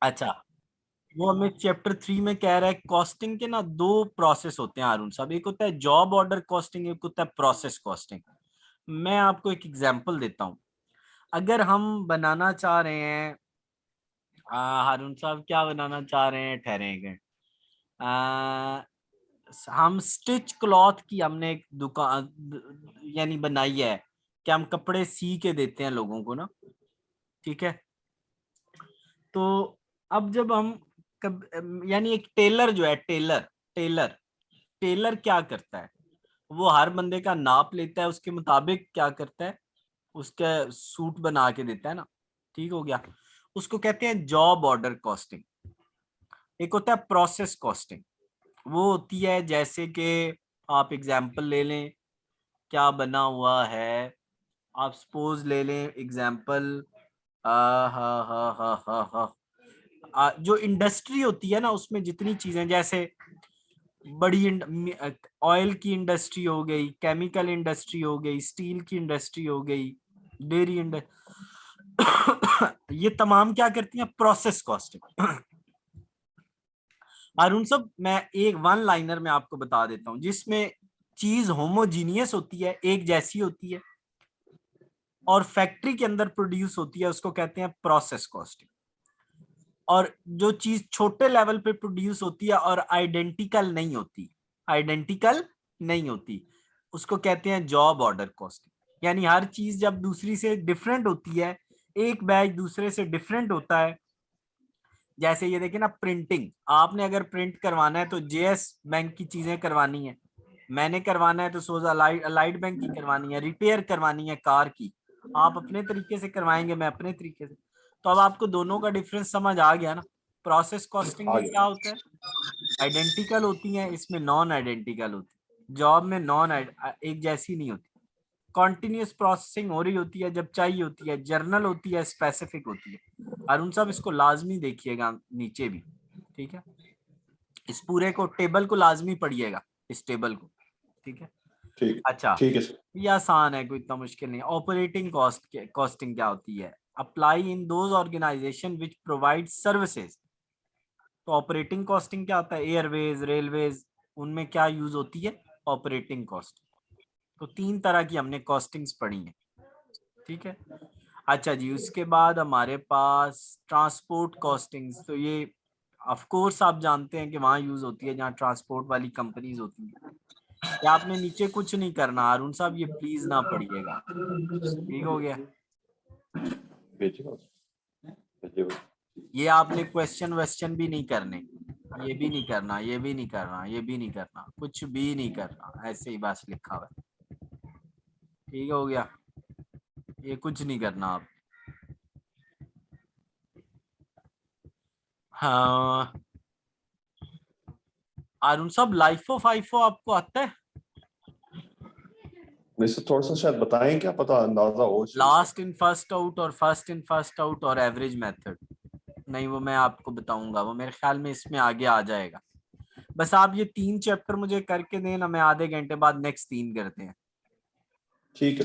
अच्छा, वो हमें चैप्टर 3 में कह रहा है कॉस्टिंग के ना दो प्रोसेस होते हैं हारून साहब, एक होता है जॉब ऑर्डर कॉस्टिंग, एक होता है प्रोसेस कॉस्टिंग। मैं आपको एक एग्जांपल देता हूँ। अगर हम बनाना चाह रहे हैं, हारून साहब क्या बनाना चाह रहे हैं, ठहरेंगे। हम स्टिच क्लॉथ की हमने एक दुकान यानी बनाई है कि हम कपड़े सी के देते हैं लोगों को ना, ठीक है। तो अब जब हम यानी एक टेलर जो है, टेलर टेलर टेलर क्या करता है, वो हर बंदे का नाप लेता है, उसके मुताबिक क्या करता है, उसका सूट बना के देता है ना, ठीक हो गया। उसको कहते हैं जॉब ऑर्डर कॉस्टिंग। एक होता है प्रोसेस कॉस्टिंग, वो होती है जैसे कि आप एग्जाम्पल ले लें, क्या बना हुआ है, आप सपोज ले लें एग्जाम्पल, हा हा हा हा हा, जो इंडस्ट्री होती है ना उसमें जितनी चीजें, जैसे बड़ी ऑयल की इंडस्ट्री हो गई, केमिकल इंडस्ट्री हो गई, स्टील की इंडस्ट्री हो गई, डेयरी इंडस्ट्री, ये तमाम क्या करती हैं, प्रोसेस कॉस्टिंग। अरुण सब मैं एक वन लाइनर में आपको बता देता हूं, जिसमें चीज होमोजीनियस होती है, एक जैसी होती है, और फैक्ट्री के अंदर प्रोड्यूस होती है, उसको कहते हैं प्रोसेस कॉस्टिंग। और जो चीज छोटे लेवल पे प्रोड्यूस होती है और आइडेंटिकल नहीं होती, आइडेंटिकल नहीं होती, उसको कहते हैं जॉब ऑर्डर कॉस्टिंग। यानी हर चीज जब दूसरी से डिफरेंट होती है, एक बैच दूसरे से डिफरेंट होता है। जैसे ये देखिए ना, प्रिंटिंग, आपने अगर प्रिंट करवाना है तो जेएस बैंक की चीजें करवानी है, मैंने करवाना है तो सोजा अलाइड बैंक की करवानी है, रिपेयर करवानी है कार की, आप अपने तरीके से करवाएंगे, मैं अपने तरीके से। तो अब आपको दोनों का डिफरेंस समझ आ गया ना। प्रोसेस कॉस्टिंग आ में क्या गया। होता है, आइडेंटिकल होती है, इसमें नॉन आइडेंटिकल होती है, जॉब में नॉन एक जैसी नहीं होती। कॉन्टिन्यूस प्रोसेसिंग हो रही होती है जब चाहिए होती है, जर्नल होती है, स्पेसिफिक होती है। अरुण साहब इसको लाजमी देखिएगा नीचे भी, ठीक है, इस पूरे को टेबल को लाजमी पढ़िएगा, इस टेबल को, ठीक है। ठीक। अच्छा, ठीक है सर। ये आसान है, कोई इतना मुश्किल नहीं। ऑपरेटिंग कॉस्टिंग क्या होती है, apply in those organization which provide services. तो ऑपरेटिंग कॉस्टिंग क्या होता है, एयरवेज, रेलवेज, उनमें क्या यूज होती है, ऑपरेटिंग कॉस्ट। तो तीन तरह की हमने कॉस्टिंग्स पढ़ी है, ठीक है। अच्छा जी, उसके बाद हमारे पास ट्रांसपोर्ट कॉस्टिंग्स, तो ये ऑफ कोर्स आप जानते हैं कि वहां यूज होती है जहाँ ट्रांसपोर्ट वाली कंपनीज होती हैं। या आपने नीचे कुछ नहीं करना अरुण साहब, ये प्लीज ना पढ़िएगा, ठीक हो गया। भेजिए भेजिए। ये आपने क्वेश्चन वेश्चन भी नहीं करने, ये भी नहीं करना, ये भी नहीं करना, ये भी नहीं करना, कुछ भी नहीं करना, ऐसे ही बस लिखा हुआ है, ठीक हो गया। ये कुछ नहीं करना आप। हाँ, अरुण साहब लाइफो फाइफो आपको आता है, वैसे थोड़ा सा शायद बताएं, क्या पता अंदाजा हो शुरू से। लास्ट इन फर्स्ट आउट और फर्स्ट इन फर्स्ट आउट और एवरेज मेथड। नहीं, वो मैं आपको बताऊंगा, वो मेरे ख्याल में इसमें आगे आ जाएगा। बस आप ये तीन चैप्टर मुझे करके देना, मैं आधे घंटे बाद नेक्स्ट तीन करते हैं। ठीक है।